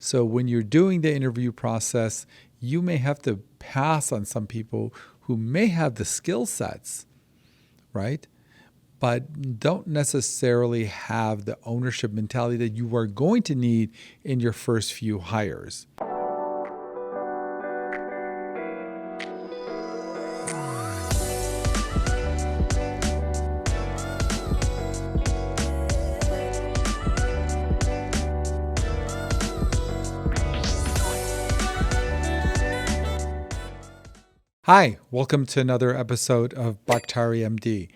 So when you're doing the interview process, you may have to pass on some people who may have the skill sets, right? But don't necessarily have the ownership mentality that you are going to need in your first few hires. Hi, welcome to another episode of Baktari MD.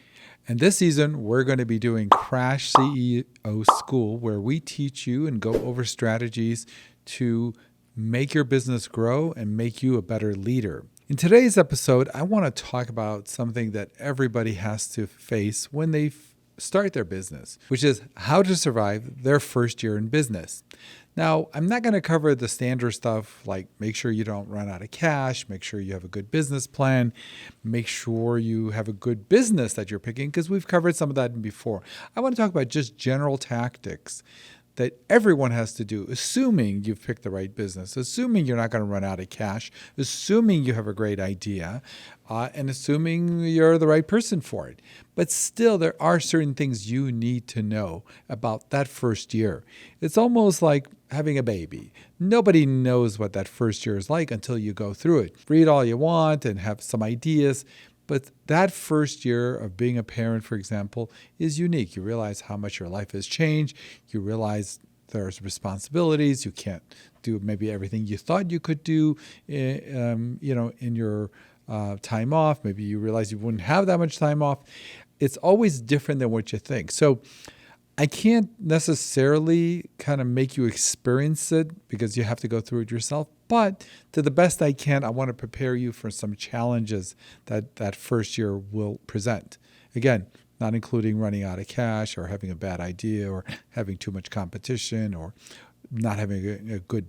And this season, we're going to be doing Crash CEO School, where we teach you and go over strategies to make your business grow and make you a better leader. In today's episode, I want to talk about something that everybody has to face when they start their business, which is how to survive their first year in business. Now, I'm not going to cover the standard stuff like make sure you don't run out of cash, make sure you have a good business plan, make sure you have a good business that you're picking, because we've covered some of that before. I want to talk about just general tactics that everyone has to do, assuming you've picked the right business, assuming you're not going to run out of cash, assuming you have a great idea, and assuming you're the right person for it. But still, there are certain things you need to know about that first year. It's almost like having a baby. Nobody knows what that first year is like until you go through it. Read all you want and have some ideas. But that first year of being a parent, for example, is unique. You realize how much your life has changed. You realize there's responsibilities. You can't do maybe everything you thought you could do, in your time off. Maybe you realize you wouldn't have that much time off. It's always different than what you think. So I can't necessarily kind of make you experience it because you have to go through it yourself. But to the best I can, I want to prepare you for some challenges that first year will present. Again, not including running out of cash or having a bad idea or having too much competition or not having a good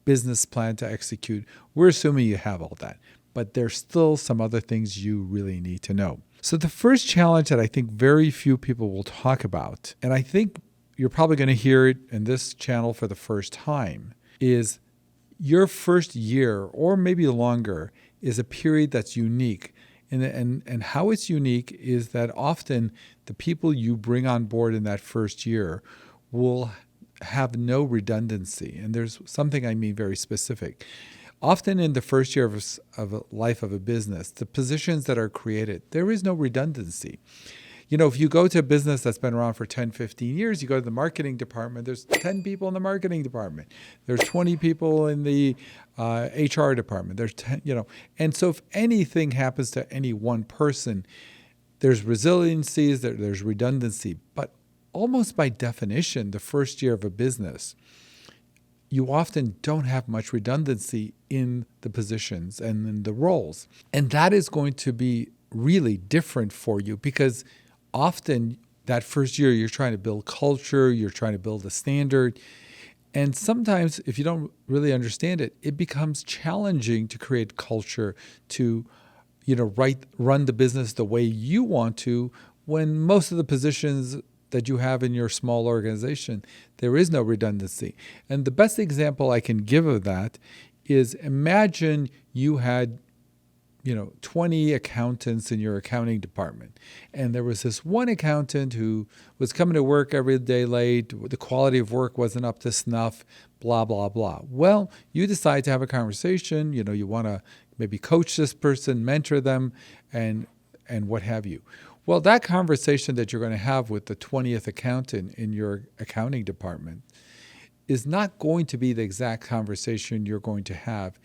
business plan to execute. We're assuming you have all that. But there's still some other things you really need to know. So the first challenge that I think very few people will talk about, and I think you're probably going to hear it in this channel for the first time, is your first year or maybe longer is a period that's unique. And how it's unique is that often the people you bring on board in that first year will have no redundancy. And there's something I mean very specific. Often in the first year of a life of a business, the positions that are created, there is no redundancy. If you go to a business that's been around for 10, 15 years, you go to the marketing department, there's 10 people in the marketing department. There's 20 people in the HR department. There's 10, And so if anything happens to any one person, there's resiliencies, there's redundancy. But almost by definition, the first year of a business, you often don't have much redundancy in the positions and in the roles. And that is going to be really different for you because often that first year you're trying to build culture, you're trying to build a standard. And sometimes if you don't really understand it, it becomes challenging to create culture, to run the business the way you want to when most of the positions that you have in your small organization, there is no redundancy. And the best example I can give of that is imagine you had 20 accountants in your accounting department. And there was this one accountant who was coming to work every day late. The quality of work wasn't up to snuff, blah, blah, blah. Well, you decide to have a conversation. You want to maybe coach this person, mentor them, and what have you. Well, that conversation that you're going to have with the 20th accountant in your accounting department is not going to be the exact conversation you're going to have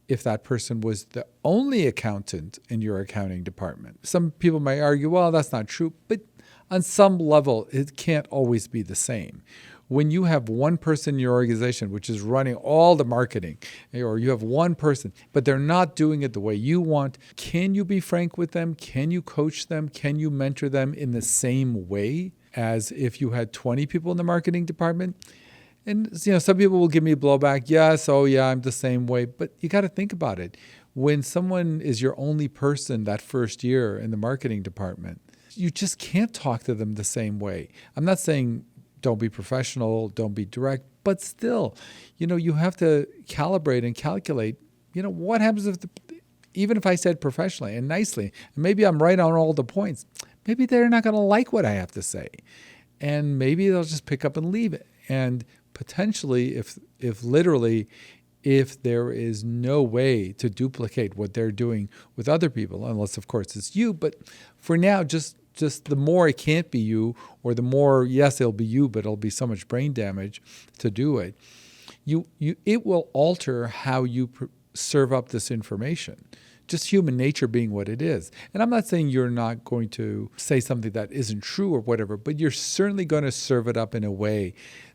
if that person was the only accountant in your accounting department. Some people may argue, well, that's not true, but on some level, it can't always be the same. When you have one person in your organization which is running all the marketing, or you have one person, but they're not doing it the way you want, can you be frank with them? Can you coach them? Can you mentor them in the same way as if you had 20 people in the marketing department? And some people will give me blowback. Yes, oh yeah, I'm the same way. But you got to think about it. When someone is your only person that first year in the marketing department, you just can't talk to them the same way. I'm not saying don't be professional, don't be direct, But still, you have to calibrate and calculate, what happens even if I said professionally and nicely, and maybe I'm right on all the points, maybe they're not going to like what I have to say. And maybe they'll just pick up and leave it. And potentially, if there is no way to duplicate what they're doing with other people, unless of course it's you, but for now, just the more it can't be you, or the more, yes, it'll be you, but it'll be so much brain damage to do it. It will alter how you serve up this information. Just human nature being what it is. And I'm not saying you're not going to say something that isn't true or whatever, but you're certainly going to serve it up in a way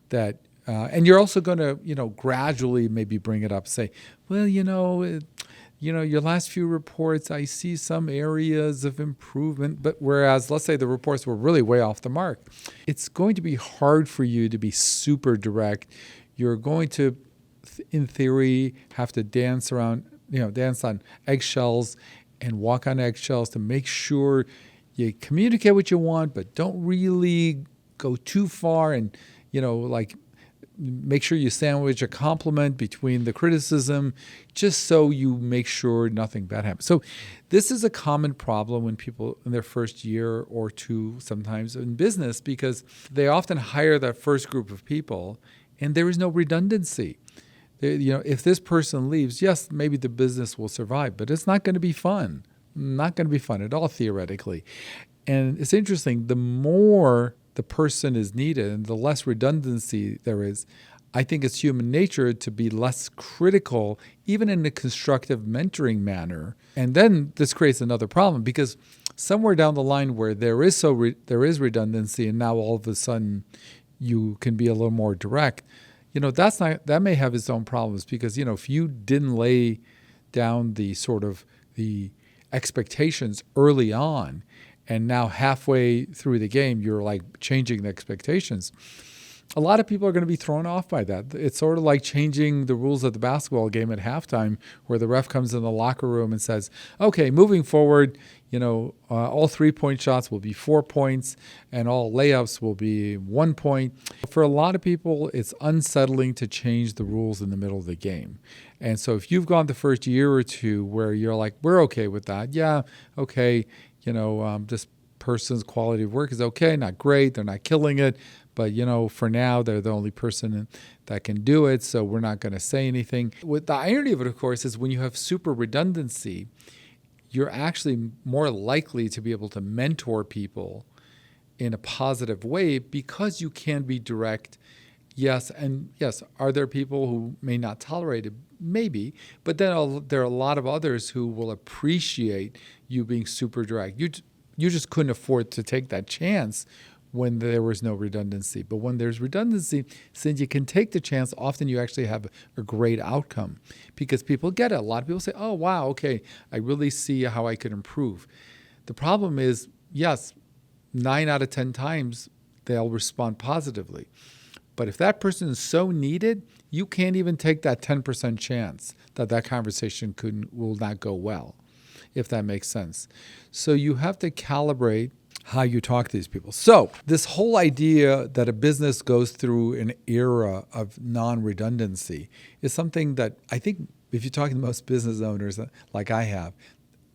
that, and you're also going to, gradually maybe bring it up, say, well, your last few reports, I see some areas of improvement, but whereas, let's say the reports were really way off the mark, it's going to be hard for you to be super direct. You're going to, in theory, have to dance on eggshells and walk on eggshells to make sure you communicate what you want, but don't really go too far and, make sure you sandwich a compliment between the criticism, just so you make sure nothing bad happens. So this is a common problem when people in their first year or two, sometimes in business, because they often hire that first group of people and there is no redundancy. If this person leaves, yes, maybe the business will survive, but it's not going to be fun. Not going to be fun at all, theoretically. And it's interesting, the more the person is needed and the less redundancy there is, I think it's human nature to be less critical, even in a constructive mentoring manner. And then this creates another problem, because somewhere down the line where there is redundancy, and now all of a sudden you can be a little more direct, that may have its own problems, because, if you didn't lay down the expectations early on, and now halfway through the game, you're like changing the expectations, a lot of people are going to be thrown off by that. It's sort of like changing the rules of the basketball game at halftime, where the ref comes in the locker room and says, okay, moving forward, all 3-point shots will be 4 points and all layups will be 1 point. For a lot of people, it's unsettling to change the rules in the middle of the game. And so if you've gone the first year or two where you're like, we're okay with that. Yeah, okay. This person's quality of work is okay, not great. They're not killing it. But, for now, they're the only person that can do it, so we're not going to say anything. What the irony of it, of course, is when you have super redundancy, you're actually more likely to be able to mentor people in a positive way, because you can be direct. Yes, and yes, are there people who may not tolerate it? Maybe. But then there are a lot of others who will appreciate you being super direct. You just couldn't afford to take that chance when there was no redundancy. But when there's redundancy, since you can take the chance, often you actually have a great outcome, because people get it. A lot of people say, oh, wow, okay, I really see how I could improve. The problem is, yes, 9 out of 10 times they'll respond positively. But if that person is so needed, you can't even take that 10% chance that conversation will not go well, if that makes sense. So you have to calibrate how you talk to these people. So this whole idea that a business goes through an era of non-redundancy is something that I think if you're talking to most business owners like I have,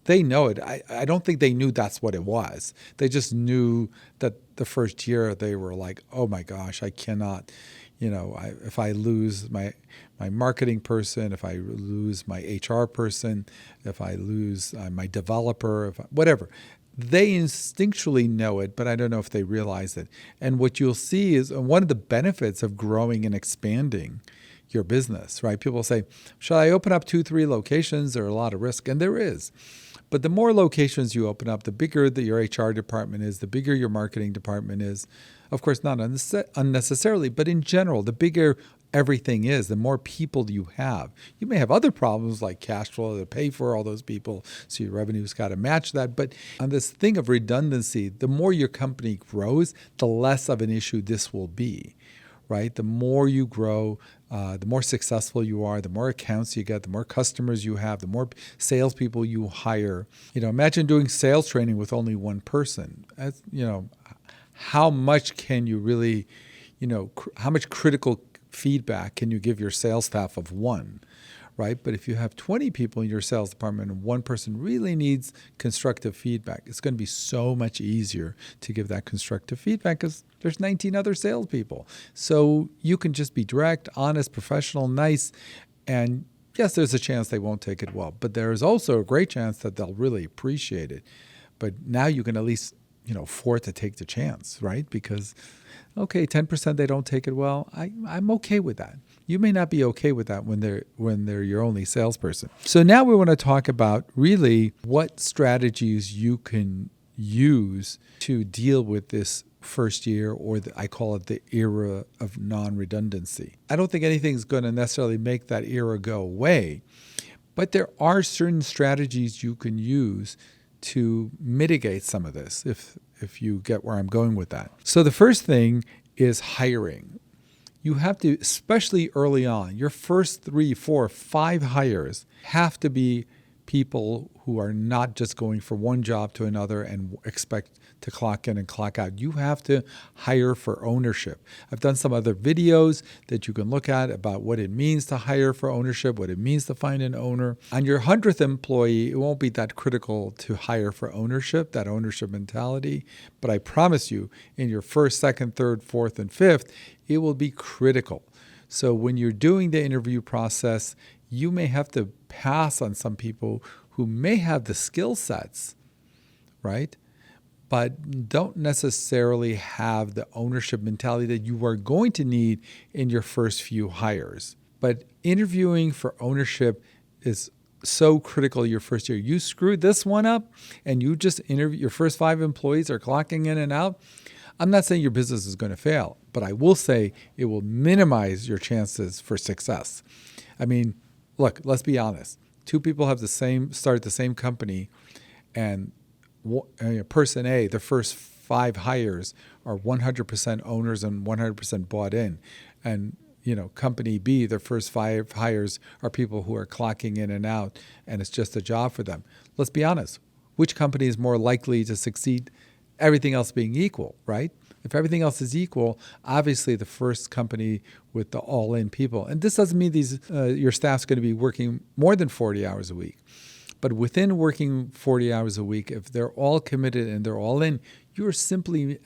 they know it. I don't think they knew that's what it was. They just knew that the first year they were like, oh my gosh, I cannot, if I lose my marketing person, if I lose my HR person, if I lose my developer, whatever. They instinctually know it, but I don't know if they realize it. And what you'll see is one of the benefits of growing and expanding your business, right? People say, should I open up 2-3 locations? There are a lot of risk, and there is. But the more locations you open up, the bigger your HR department is, the bigger your marketing department is. Of course, not unnecessarily, but in general, the bigger everything is, the more people you have. You may have other problems like cash flow to pay for all those people, so your revenue's got to match that. But on this thing of redundancy, the more your company grows, the less of an issue this will be, right? The more you grow, the more successful you are, the more accounts you get, the more customers you have, the more salespeople you hire. Imagine doing sales training with only one person. How much can you really, how much critical feedback can you give your sales staff of one, right? But if you have 20 people in your sales department and one person really needs constructive feedback, it's going to be so much easier to give that constructive feedback because there's 19 other salespeople. So you can just be direct, honest, professional, nice, and yes, there's a chance they won't take it well, but there is also a great chance that they'll really appreciate it. But now you can at least, afford to take the chance, right? Because, okay, 10% they don't take it well. I'm okay with that. You may not be okay with that when they're your only salesperson. So now we want to talk about really what strategies you can use to deal with this first year, or I call it the era of non-redundancy. I don't think anything's going to necessarily make that era go away, but there are certain strategies you can use to mitigate some of this, if you get where I'm going with that. So the first thing is hiring. You have to, especially early on, your first 3, 4, 5 hires have to be people who are not just going from one job to another and expect to clock in and clock out. You have to hire for ownership. I've done some other videos that you can look at about what it means to hire for ownership, what it means to find an owner. On your 100th employee, it won't be that critical to hire for ownership, that ownership mentality. But I promise you, in your first, second, third, fourth, and fifth, it will be critical. So when you're doing the interview process, you may have to pass on some people who may have the skill sets, right? But don't necessarily have the ownership mentality that you are going to need in your first few hires. But interviewing for ownership is so critical your first year. You screwed this one up and you just interview, your first 5 employees are clocking in and out. I'm not saying your business is going to fail, but I will say it will minimize your chances for success. I mean, look, let's be honest. 2 people have start the same company, and person A, the first 5 hires are 100% owners and 100% bought in. And, company B, their first 5 hires are people who are clocking in and out, and it's just a job for them. Let's be honest. Which company is more likely to succeed? Everything else being equal, right? If everything else is equal, obviously the first company with the all-in people. And this doesn't mean your staff's going to be working more than 40 hours a week. But within working 40 hours a week, if they're all committed and they're all in, you're simply,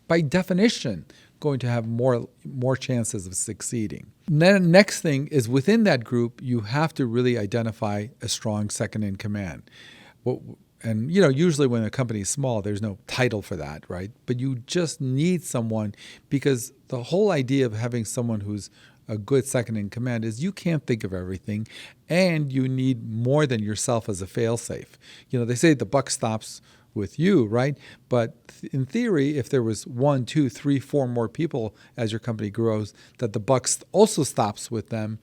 by definition, going to have more chances of succeeding. Next thing is, within that group, you have to really identify a strong second in command. And, usually when a company is small, there's no title for that, right? But you just need someone, because the whole idea of having someone who's a good second in command is you can't think of everything, and you need more than yourself as a fail-safe. They say the buck stops with you, right? But in theory, if there was 1, 2, 3, 4 more people as your company grows, that the buck also stops with them.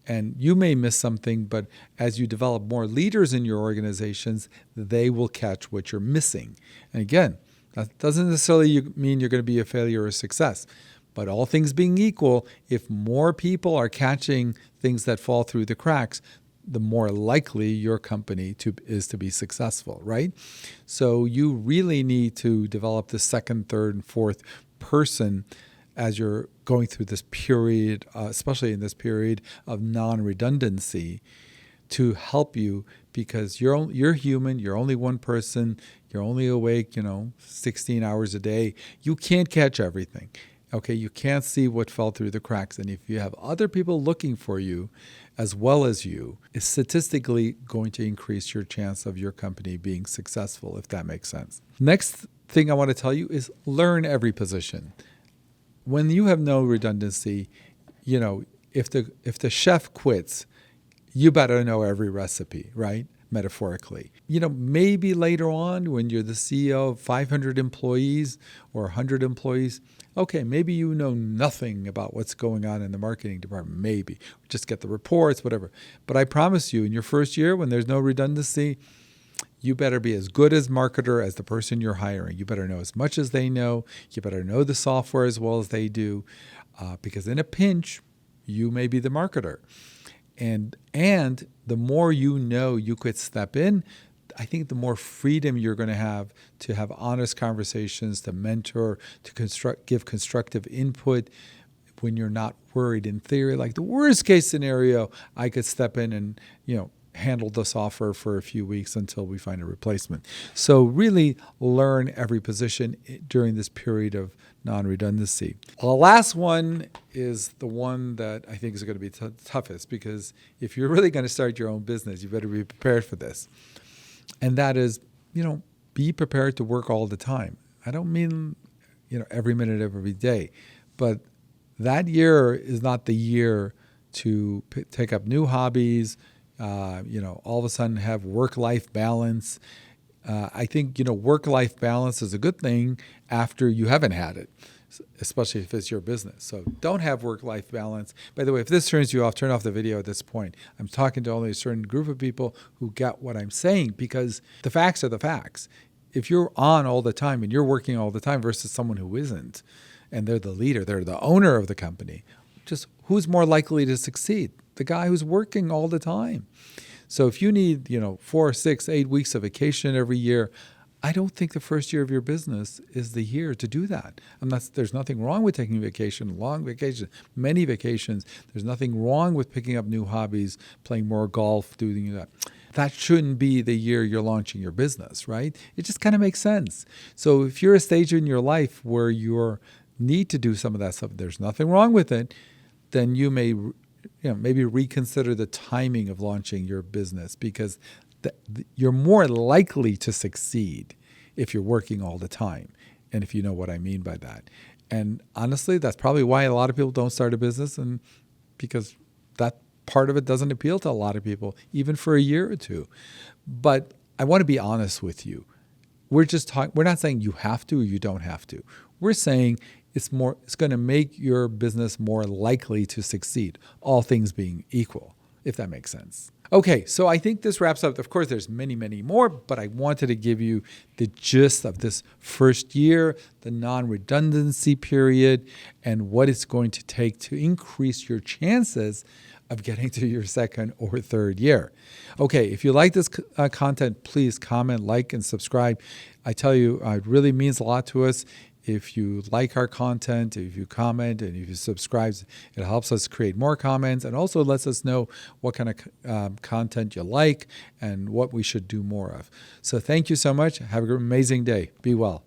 And you may miss something, but as you develop more leaders in your organizations, they will catch what you're missing. And again, that doesn't necessarily mean you're going to be a failure or a success. But all things being equal, if more people are catching things that fall through the cracks, the more likely your company is to be successful, right? So you really need to develop the second, third, and fourth person as you're going through this period, especially in this period of non-redundancy, to help you, because you're human, you're only one person, you're only awake, 16 hours a day. You can't catch everything. Okay, you can't see what fell through the cracks. And if you have other people looking for you as well as you, it's statistically going to increase your chance of your company being successful, if that makes sense. Next thing I want to tell you is learn every position. When you have no redundancy, if the chef quits, you better know every recipe, right? Metaphorically. Maybe later on when you're the CEO of 500 employees or 100 employees, okay, maybe you know nothing about what's going on in the marketing department, maybe. Just get the reports, whatever. But I promise you, in your first year, when there's no redundancy, you better be as good as marketer as the person you're hiring. You better know as much as they know. You better know the software as well as they do, because in a pinch, you may be the marketer. And the more you could step in, I think the more freedom you're going to have honest conversations, to mentor, to give constructive input when you're not worried. In theory, like the worst case scenario, I could step in and, handle this offer for a few weeks until we find a replacement. So really learn every position during this period of non-redundancy. The last one is the one that I think is going to be toughest, because if you're really going to start your own business, you better be prepared for this. And that is, be prepared to work all the time. I don't mean, every minute of every day, but that year is not the year to take up new hobbies, all of a sudden have work-life balance. I think, work-life balance is a good thing after you haven't had it, especially if it's your business. So don't have work-life balance. By the way, if this turns you off, turn off the video at this point. I'm talking to only a certain group of people who get what I'm saying, because the facts are the facts. If you're on all the time and you're working all the time versus someone who isn't, and they're the leader, they're the owner of the company, just who's more likely to succeed? The guy who's working all the time. So if you need, 4, 6, 8 weeks of vacation every year, I don't think the first year of your business is the year to do that. There's nothing wrong with taking vacation, long vacation, many vacations. There's nothing wrong with picking up new hobbies, playing more golf, doing that. That shouldn't be the year you're launching your business, right? It just kind of makes sense. So if you're a stage in your life where you need to do some of that stuff, there's nothing wrong with it, then you may maybe reconsider the timing of launching your business, because you're more likely to succeed if you're working all the time, and if you know what I mean by that. And honestly, that's probably why a lot of people don't start a business, and because that part of it doesn't appeal to a lot of people, even for a year or two. But I want to be honest with you. We're not saying you have to or you don't have to. We're saying it's going to make your business more likely to succeed, all things being equal, if that makes sense. Okay, so I think this wraps up. Of course, there's many, many more, but I wanted to give you the gist of this first year, the non-redundancy period, and what it's going to take to increase your chances of getting to your second or third year. Okay, if you like this content, please comment, like, and subscribe. I tell you, it really means a lot to us. If you like our content, if you comment, and if you subscribe, it helps us create more comments, and also lets us know what kind of content you like and what we should do more of. So thank you so much. Have an amazing day. Be well.